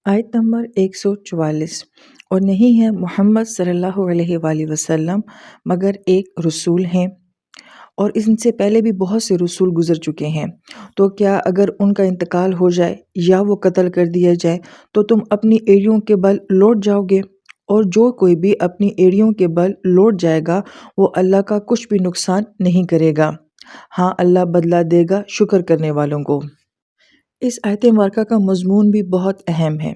آیت نمبر 144۔ اور نہیں ہے محمد صلی اللہ علیہ وآلہ وسلم مگر ایک رسول ہیں، اور ان سے پہلے بھی بہت سے رسول گزر چکے ہیں، تو کیا اگر ان کا انتقال ہو جائے یا وہ قتل کر دیا جائے تو تم اپنی ایڑیوں کے بل لوٹ جاؤ گے؟ اور جو کوئی بھی اپنی ایڑیوں کے بل لوٹ جائے گا وہ اللہ کا کچھ بھی نقصان نہیں کرے گا، ہاں اللہ بدلہ دے گا شکر کرنے والوں کو۔ اس آیت مبارکہ کا مضمون بھی بہت اہم ہے۔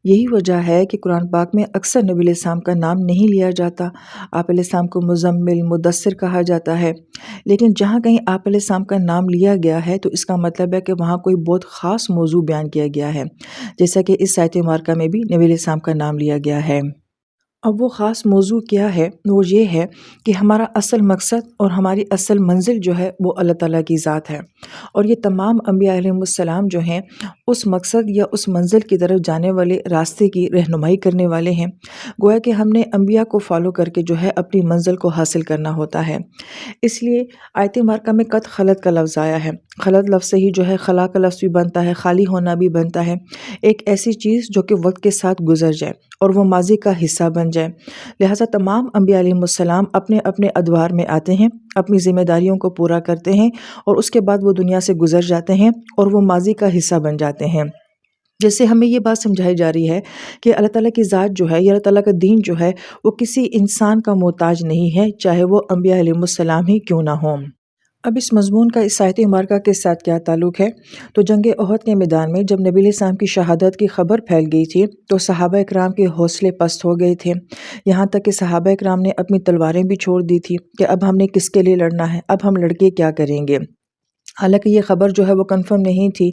یہی وجہ ہے کہ قرآن پاک میں اکثر نبی علیہ السلام کا نام نہیں لیا جاتا۔ آپ علیہ السلام کو مزمل، مدثر کہا جاتا ہے، لیکن جہاں کہیں آپ علیہ السلام کا نام لیا گیا ہے تو اس کا مطلب ہے کہ وہاں کوئی بہت خاص موضوع بیان کیا گیا ہے، جیسا کہ اس آیت مبارکہ میں بھی نبی علیہ السلام کا نام لیا گیا ہے۔ اب وہ خاص موضوع کیا ہے؟ وہ یہ ہے کہ ہمارا اصل مقصد اور ہماری اصل منزل جو ہے وہ اللہ تعالیٰ کی ذات ہے، اور یہ تمام انبیاء علیہ السلام جو ہیں اس مقصد یا اس منزل کی طرف جانے والے راستے کی رہنمائی کرنے والے ہیں۔ گویا کہ ہم نے انبیاء کو فالو کر کے جو ہے اپنی منزل کو حاصل کرنا ہوتا ہے۔ اس لیے آیت مبارکہ میں قد خلط کا لفظ آیا ہے۔ خلط لفظ سے ہی جو ہے خلا کا لفظ بھی بنتا ہے، خالی ہونا بھی بنتا ہے، ایک ایسی چیز جو کہ وقت کے ساتھ گزر جائے اور وہ ماضی کا حصہ بن جائے۔ لہٰذا تمام انبیاء علیہ السلام اپنے اپنے ادوار میں آتے ہیں، اپنی ذمہ داریوں کو پورا کرتے ہیں، اور اس کے بعد وہ دنیا سے گزر جاتے ہیں اور وہ ماضی کا حصہ بن جاتے ہیں۔ جس سے ہمیں یہ بات سمجھائی جا رہی ہے کہ اللہ تعالیٰ کی ذات جو ہے یا اللہ تعالیٰ کا دین جو ہے وہ کسی انسان کا محتاج نہیں ہے، چاہے وہ انبیاء علیہ السلام ہی کیوں نہ ہوں۔ اب اس مضمون کا اس آیت مبارکہ کے ساتھ کیا تعلق ہے؟ تو جنگ احد کے میدان میں جب نبی علیہ السلام کی شہادت کی خبر پھیل گئی تھی تو صحابہ اکرام کے حوصلے پست ہو گئے تھے، یہاں تک کہ صحابہ اکرام نے اپنی تلواریں بھی چھوڑ دی تھی کہ اب ہم نے کس کے لیے لڑنا ہے، اب ہم لڑکے کیا کریں گے۔ حالانکہ یہ خبر جو ہے وہ کنفرم نہیں تھی،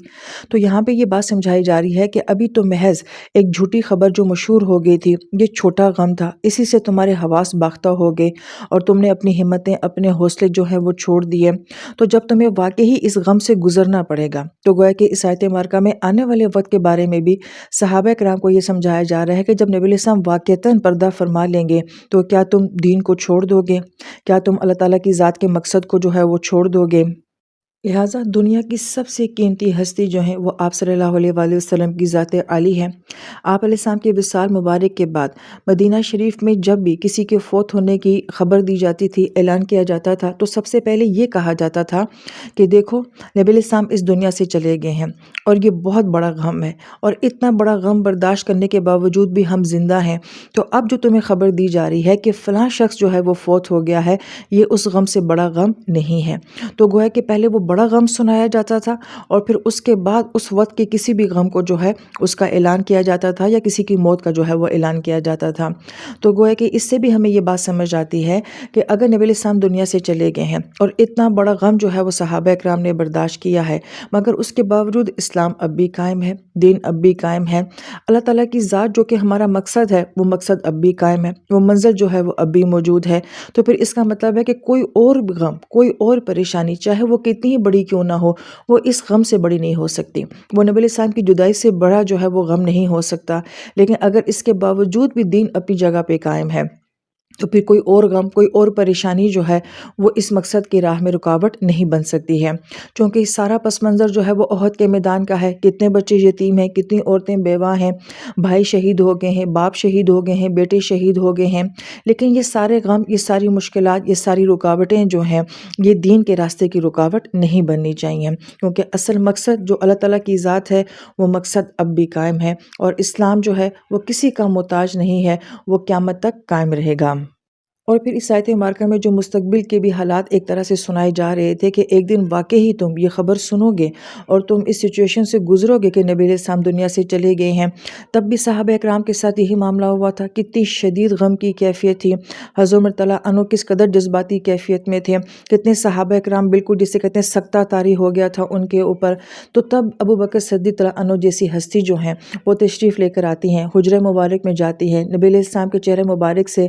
تو یہاں پہ یہ بات سمجھائی جا رہی ہے کہ ابھی تو محض ایک جھوٹی خبر جو مشہور ہو گئی تھی، یہ چھوٹا غم تھا، اسی سے تمہارے حواس باختہ ہو گئے اور تم نے اپنی ہمتیں، اپنے حوصلے جو ہیں وہ چھوڑ دیے۔ تو جب تمہیں واقعی اس غم سے گزرنا پڑے گا تو گویا کہ اس آیت مبارکہ میں آنے والے وقت کے بارے میں بھی صحابہ کرام کو یہ سمجھایا جا رہا ہے کہ جب نبی علیہ السلام واقعتاً پردہ فرما لیں گے تو کیا تم دین کو چھوڑ دو گے؟ کیا تم اللہ تعالیٰ کی ذات کے مقصد کو جو ہے وہ چھوڑ دو گے؟ لہٰذا دنیا کی سب سے قیمتی ہستی جو ہیں وہ آپ صلی اللہ علیہ وآلہ وسلم کی ذات عالی ہے۔ آپ علیہ السلام کے وصال مبارک کے بعد مدینہ شریف میں جب بھی کسی کے فوت ہونے کی خبر دی جاتی تھی، اعلان کیا جاتا تھا، تو سب سے پہلے یہ کہا جاتا تھا کہ دیکھو نبی علیہ السلام اس دنیا سے چلے گئے ہیں، اور یہ بہت بڑا غم ہے، اور اتنا بڑا غم برداشت کرنے کے باوجود بھی ہم زندہ ہیں، تو اب جو تمہیں خبر دی جا رہی ہے کہ فلاں شخص جو ہے وہ فوت ہو گیا ہے، یہ اس غم سے بڑا غم نہیں ہے۔ تو گویا کہ پہلے وہ بڑا غم سنایا جاتا تھا، اور پھر اس کے بعد اس وقت کے کسی بھی غم کو جو ہے اس کا اعلان کیا جاتا تھا، یا کسی کی موت کا جو ہے وہ اعلان کیا جاتا تھا۔ تو گویا کہ اس سے بھی ہمیں یہ بات سمجھ آتی ہے کہ اگر نبی علیہ السلام دنیا سے چلے گئے ہیں اور اتنا بڑا غم جو ہے وہ صحابہ اکرام نے برداشت کیا ہے، مگر اس کے باوجود اسلام اب بھی قائم ہے، دین اب بھی قائم ہے، اللہ تعالیٰ کی ذات جو کہ ہمارا مقصد ہے وہ مقصد اب بھی قائم ہے، وہ منزل جو ہے وہ اب بھی موجود ہے۔ تو پھر اس کا مطلب ہے کہ کوئی اور غم، کوئی اور پریشانی، چاہے وہ کتنی ہی بڑی کیوں نہ ہو، وہ اس غم سے بڑی نہیں ہو سکتی۔ وہ نبی علیہ السلام کی جدائی سے بڑا جو ہے وہ غم نہیں ہو سکتا، لیکن اگر اس کے باوجود بھی دین اپنی جگہ پہ قائم ہے تو پھر کوئی اور غم، کوئی اور پریشانی جو ہے وہ اس مقصد کی راہ میں رکاوٹ نہیں بن سکتی ہے، چونکہ سارا پس منظر جو ہے وہ احد کے میدان کا ہے۔ کتنے بچے یتیم ہیں، کتنی عورتیں بیوہ ہیں، بھائی شہید ہو گئے ہیں، باپ شہید ہو گئے ہیں، بیٹے شہید ہو گئے ہیں، لیکن یہ سارے غم، یہ ساری مشکلات، یہ ساری رکاوٹیں جو ہیں یہ دین کے راستے کی رکاوٹ نہیں بننی چاہیے، کیونکہ اصل مقصد جو اللہ تعالیٰ کی ذات ہے وہ مقصد اب بھی قائم ہے، اور اسلام جو ہے وہ کسی کا محتاج نہیں ہے، وہ قیامت تک قائم رہے گا۔ اور پھر اس آیت مبارکہ میں جو مستقبل کے بھی حالات ایک طرح سے سنائے جا رہے تھے کہ ایک دن واقعی تم یہ خبر سنو گے اور تم اس سچویشن سے گزرو گے کہ نبی علیہ السلام دنیا سے چلے گئے ہیں۔ تب بھی صحابہ اکرام کے ساتھ یہی معاملہ ہوا تھا، کتنی شدید غم کی کیفیت تھی، حضرت عمر رضی اللہ عنہ کس قدر جذباتی کیفیت میں تھے، کتنے صحابہ اکرام بالکل جسے کہتے ہیں سکتہ طاری ہو گیا تھا ان کے اوپر۔ تو تب ابو بکر صدیق رضی اللہ عنہ جیسی ہستی جو ہیں وہ تشریف لے کر آتی ہیں، حجرہ مبارک میں جاتی ہے، نبی علیہ السلام کے چہرے مبارک سے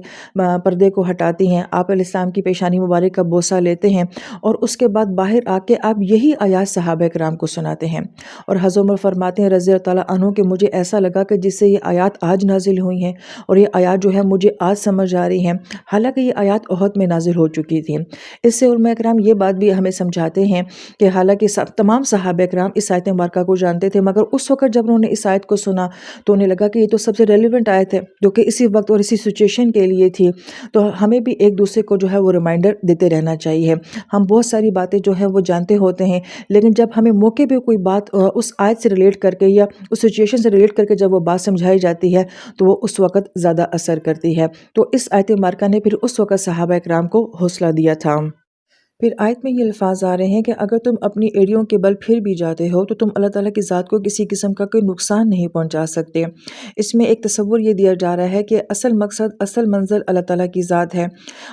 پردے کو ہٹاتی ہیں، آپ علیہ السلام کی پیشانی مبارک کا بوسہ لیتے ہیں اور اس کے بعد باہر آ کے آپ یہی آیات صحابہ کرام کو سناتے ہیں۔ اور حضرت عمر فرماتے ہیں رضی اللہ تعالیٰ عنہ کہ مجھے ایسا لگا کہ جس سے یہ آیات آج نازل ہوئی ہیں اور یہ آیات جو ہے مجھے آج سمجھ آ رہی ہیں، حالانکہ یہ آیات احد میں نازل ہو چکی تھیں۔ اس سے علماء کرام یہ بات بھی ہمیں سمجھاتے ہیں کہ حالانکہ تمام صحابہ کرام اس آیت مبارکہ کو جانتے تھے، مگر اس وقت جب انہوں نے اس آیت کو سنا تو انہیں لگا کہ یہ تو سب سے ریلیونٹ آیت ہے جو کہ اسی وقت اور اسی سچویشن کے لیے تھی، تو ہمیں بھی ایک دوسرے کو جو ہے وہ ریمائنڈر دیتے رہنا چاہیے۔ ہم بہت ساری باتیں جو ہیں وہ جانتے ہوتے ہیں، لیکن جب ہمیں موقع پہ کوئی بات اس آیت سے ریلیٹ کر کے یا اس سچویشن سے ریلیٹ کر کے جب وہ بات سمجھائی جاتی ہے تو وہ اس وقت زیادہ اثر کرتی ہے۔ تو اس آیت مبارکہ نے پھر اس وقت صحابہ کرام کو حوصلہ دیا تھا۔ پھر آیت میں یہ الفاظ آ رہے ہیں کہ اگر تم اپنی ایڑیوں کے بل پھر بھی جاتے ہو تو تم اللہ تعالیٰ کی ذات کو کسی قسم کا کوئی نقصان نہیں پہنچا سکتے۔ اس میں ایک تصور یہ دیا جا رہا ہے کہ اصل مقصد، اصل منزل اللہ تعالیٰ کی ذات ہے،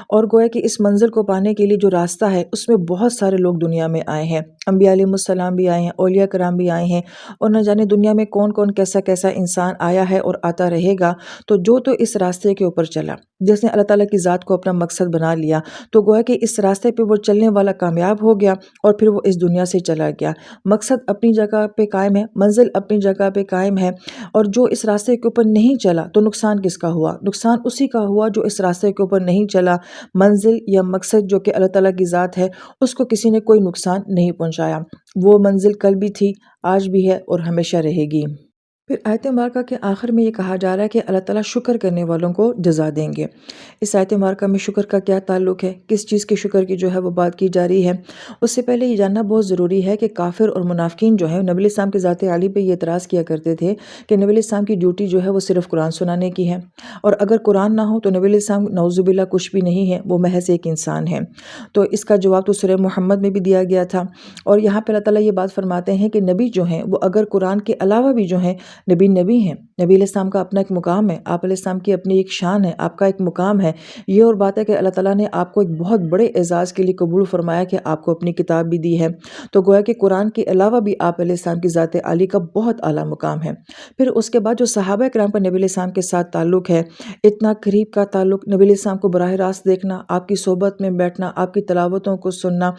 اور گویا کہ اس منزل کو پانے کے لیے جو راستہ ہے اس میں بہت سارے لوگ دنیا میں آئے ہیں، انبیاء علیہ السلام بھی آئے ہیں، اولیاء کرام بھی آئے ہیں، اور نہ جانے دنیا میں کون کون کیسا کیسا انسان آیا ہے اور آتا رہے گا۔ تو اس راستے کے اوپر چلا، جس نے اللہ تعالیٰ کی ذات کو اپنا مقصد بنا لیا، تو گویا کہ اس راستے پہ وہ چلنے والا کامیاب ہو گیا اور پھر وہ اس دنیا سے چلا گیا۔ مقصد اپنی جگہ پہ قائم ہے، منزل اپنی جگہ پہ قائم ہے، اور جو اس راستے کے اوپر نہیں چلا تو نقصان کس کا ہوا؟ نقصان اسی کا ہوا جو اس راستے کے اوپر نہیں چلا۔ منزل یا مقصد جو کہ اللہ تعالیٰ کی ذات ہے اس کو کسی نے کوئی نقصان نہیں پہنچایا۔ وہ منزل کل بھی تھی، آج بھی ہے اور ہمیشہ رہے گی۔ پھر آیت مبارکہ کے آخر میں یہ کہا جا رہا ہے کہ اللہ تعالیٰ شکر کرنے والوں کو جزا دیں گے۔ اس آیت مبارکہ میں شکر کا کیا تعلق ہے، کس چیز کے شکر کی جو ہے وہ بات کی جا رہی ہے؟ اس سے پہلے یہ جاننا بہت ضروری ہے کہ کافر اور منافقین جو ہیں نبی علیہ السلام کے ذات عالی پہ یہ اعتراض کیا کرتے تھے کہ نبی علیہ السلام کی ڈیوٹی جو ہے وہ صرف قرآن سنانے کی ہے، اور اگر قرآن نہ ہو تو نبی علیہ السلام نعوذ باللہ کچھ بھی نہیں ہے، وہ محض ایک انسان ہے۔ تو اس کا جواب تو سورہ محمد میں بھی دیا گیا تھا، اور یہاں پہ اللہ تعالیٰ یہ بات فرماتے ہیں کہ نبی جو ہیں وہ اگر قرآن کے علاوہ بھی جو ہیں نبی ہیں، نبی علیہ السلام کا اپنا ایک مقام ہے، آپ علیہ السلام کی اپنی ایک شان ہے، آپ کا ایک مقام ہے۔ یہ اور بات ہے کہ اللہ تعالیٰ نے آپ کو ایک بہت بڑے اعزاز کے لیے قبول فرمایا کہ آپ کو اپنی کتاب بھی دی ہے، تو گویا کہ قرآن کے علاوہ بھی آپ علیہ السلام کی ذات عالی کا بہت اعلیٰ مقام ہے۔ پھر اس کے بعد جو صحابہ کرام کا نبی علیہ السلام کے ساتھ تعلق ہے، اتنا قریب کا تعلق، نبی علیہ السلام کو براہ راست دیکھنا، آپ کی صحبت میں بیٹھنا، آپ کی تلاوتوں کو سننا،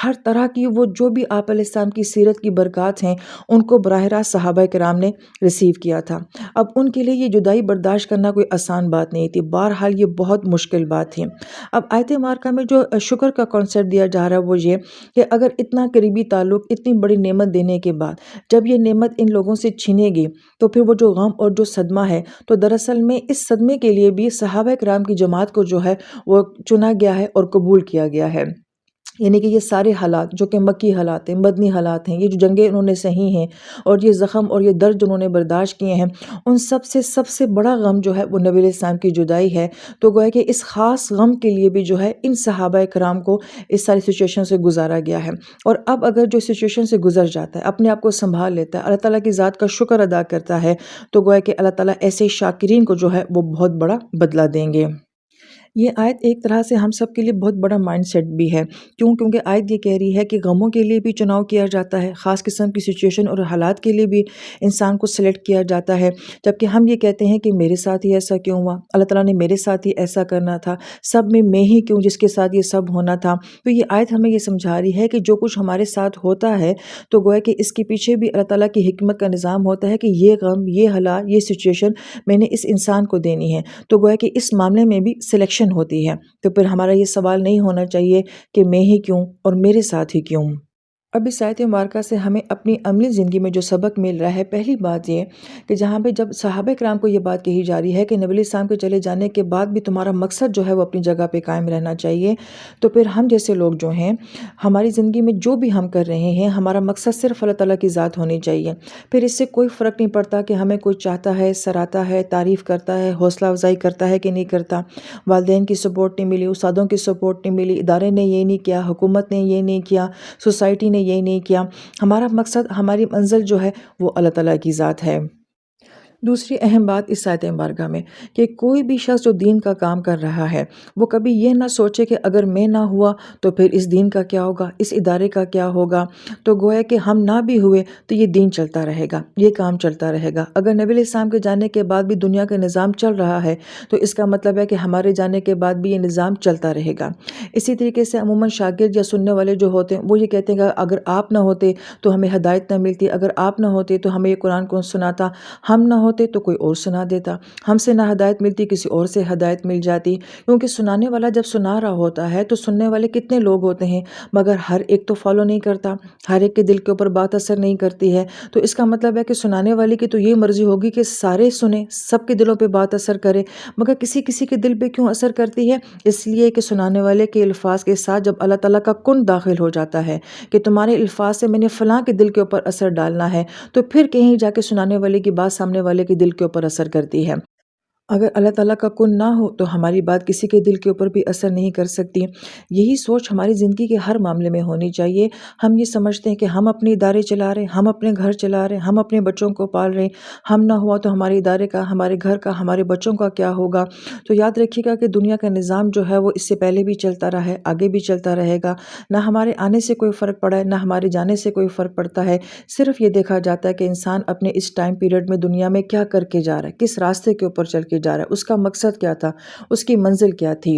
ہر طرح کی وہ جو بھی آپ علیہ السلام کی سیرت کی برکات ہیں ان کو براہ راست صحابہ کرام نے ریسیو کیا تھا۔ اب ان کے لیے یہ جدائی برداشت کرنا کوئی آسان بات نہیں تھی، بہرحال یہ بہت مشکل بات تھی۔ اب آیت مبارکہ میں جو شکر کا کانسیپٹ دیا جا رہا ہے وہ یہ کہ اگر اتنا قریبی تعلق، اتنی بڑی نعمت دینے کے بعد جب یہ نعمت ان لوگوں سے چھینے گی تو پھر وہ جو غم اور جو صدمہ ہے، تو دراصل میں اس صدمے کے لیے بھی صحابہ کرام کی جماعت کو جو ہے وہ چنا گیا ہے اور قبول کیا گیا ہے۔ یعنی کہ یہ سارے حالات جو کہ مکی حالات ہیں، مدنی حالات ہیں، یہ جو جنگیں انہوں نے سہی ہیں اور یہ زخم اور یہ درد انہوں نے برداشت کیے ہیں، ان سب سے بڑا غم جو ہے وہ نبی علیہ السلام کی جدائی ہے۔ تو گویا کہ اس خاص غم کے لیے بھی جو ہے ان صحابہ کرام کو اس ساری سچویشن سے گزارا گیا ہے، اور اب اگر جو سچویشن سے گزر جاتا ہے، اپنے آپ کو سنبھال لیتا ہے، اللہ تعالیٰ کی ذات کا شکر ادا کرتا ہے، تو گویا کہ اللہ تعالیٰ ایسے شاکرین کو جو ہے وہ بہت بڑا بدلہ دیں گے۔ یہ آیت ایک طرح سے ہم سب کے لیے بہت بڑا مائنڈ سیٹ بھی ہے، کیونکہ آیت یہ کہہ رہی ہے کہ غموں کے لیے بھی چناؤ کیا جاتا ہے، خاص قسم کی سچویشن اور حالات کے لیے بھی انسان کو سلیکٹ کیا جاتا ہے، جبکہ ہم یہ کہتے ہیں کہ میرے ساتھ ہی ایسا کیوں ہوا، اللہ تعالیٰ نے میرے ساتھ ہی ایسا کرنا تھا، سب میں ہی کیوں جس کے ساتھ یہ سب ہونا تھا۔ تو یہ آیت ہمیں یہ سمجھا رہی ہے کہ جو کچھ ہمارے ساتھ ہوتا ہے تو گویا کہ اس کے پیچھے بھی اللہ تعالیٰ کی حکمت کا نظام ہوتا ہے کہ یہ غم، یہ حالات، یہ سچویشن میں نے اس انسان کو دینی ہے، تو گویا کہ اس معاملے میں بھی سلیکشن ہوتی ہے۔ تو پھر ہمارا یہ سوال نہیں ہونا چاہیے کہ میں ہی کیوں اور میرے ساتھ ہی کیوں۔ اب اس آیت مبارکہ سے ہمیں اپنی عملی زندگی میں جو سبق مل رہا ہے، پہلی بات یہ کہ جہاں پہ جب صحابہ کرام کو یہ بات کہی جا رہی ہے کہ نبی علیہ السلام کے چلے جانے کے بعد بھی تمہارا مقصد جو ہے وہ اپنی جگہ پہ قائم رہنا چاہیے، تو پھر ہم جیسے لوگ جو ہیں ہماری زندگی میں جو بھی ہم کر رہے ہیں، ہمارا مقصد صرف اللہ تعالیٰ کی ذات ہونی چاہیے۔ پھر اس سے کوئی فرق نہیں پڑتا کہ ہمیں کوئی چاہتا ہے، سراہتا ہے، تعریف کرتا ہے، حوصلہ افزائی کرتا ہے کہ نہیں کرتا، والدین کی سپورٹ نہیں ملی، استادوں کی سپورٹ نہیں ملی، ادارے نے یہ نہیں کیا، حکومت نے یہ نہیں کیا، سوسائٹی نے یہ نہیں کیا، ہمارا مقصد، ہماری منزل جو ہے وہ اللہ تعالیٰ کی ذات ہے۔ دوسری اہم بات اس آیت مبارکہ میں کہ کوئی بھی شخص جو دین کا کام کر رہا ہے وہ کبھی یہ نہ سوچے کہ اگر میں نہ ہوا تو پھر اس دین کا کیا ہوگا، اس ادارے کا کیا ہوگا۔ تو گویا کہ ہم نہ بھی ہوئے تو یہ دین چلتا رہے گا، یہ کام چلتا رہے گا۔ اگر نبی علیہ السلام کے جانے کے بعد بھی دنیا کا نظام چل رہا ہے تو اس کا مطلب ہے کہ ہمارے جانے کے بعد بھی یہ نظام چلتا رہے گا۔ اسی طریقے سے عموماً شاگرد یا سننے والے جو ہوتے ہیں وہ یہ کہتے ہیں کہ اگر آپ نہ ہوتے تو ہمیں ہدایت نہ ملتی، اگر آپ نہ ہوتے تو ہمیں یہ قرآن کون سناتا، ہم نہ ہوتے تو کوئی اور سنا دیتا، ہم سے نہ ہدایت ملتی کسی اور سے ہدایت مل جاتی۔ کیونکہ سنانے والا جب سنا رہا ہوتا ہے تو سننے والے کتنے لوگ ہوتے ہیں، مگر ہر ایک تو فالو نہیں کرتا، ہر ایک کے دل کے اوپر بات اثر نہیں کرتی ہے۔ تو اس کا مطلب ہے کہ سنانے والے کی تو یہ مرضی ہوگی کہ سارے سنیں، سب کے دلوں پہ بات اثر کرے، مگر کسی کسی کے دل پہ کیوں اثر کرتی ہے؟ اس لیے کہ سنانے والے کے الفاظ کے ساتھ جب اللہ تعالیٰ کا کن داخل ہو جاتا ہے کہ تمہارے الفاظ سے میں نے فلاں کے دل کے اوپر اثر ڈالنا ہے، تو پھر کہیں جا کے سنانے والے کی بات سامنے والے کے دل کے اوپر اثر کرتی ہے۔ اگر اللہ تعالیٰ کا کن نہ ہو تو ہماری بات کسی کے دل کے اوپر بھی اثر نہیں کر سکتی۔ یہی سوچ ہماری زندگی کے ہر معاملے میں ہونی چاہیے۔ ہم یہ سمجھتے ہیں کہ ہم اپنے ادارے چلا رہے ہیں، ہم اپنے گھر چلا رہے ہیں، ہم اپنے بچوں کو پال رہے ہیں، ہم نہ ہوا تو ہمارے ادارے کا، ہمارے گھر کا، ہمارے بچوں کا کیا ہوگا۔ تو یاد رکھیے گا کہ دنیا کا نظام جو ہے وہ اس سے پہلے بھی چلتا رہا ہے، آگے بھی چلتا رہے گا۔ نہ ہمارے آنے سے کوئی فرق پڑا ہے، نہ ہمارے جانے سے کوئی فرق پڑتا ہے۔ صرف یہ دیکھا جاتا ہے کہ انسان اپنے اس ٹائم پیریڈ میں دنیا میں کیا کر کے جا رہا ہے، کس راستے کے اوپر چل کے جا رہا ہے، اس کا مقصد کیا تھا، اس کی منزل کیا تھی۔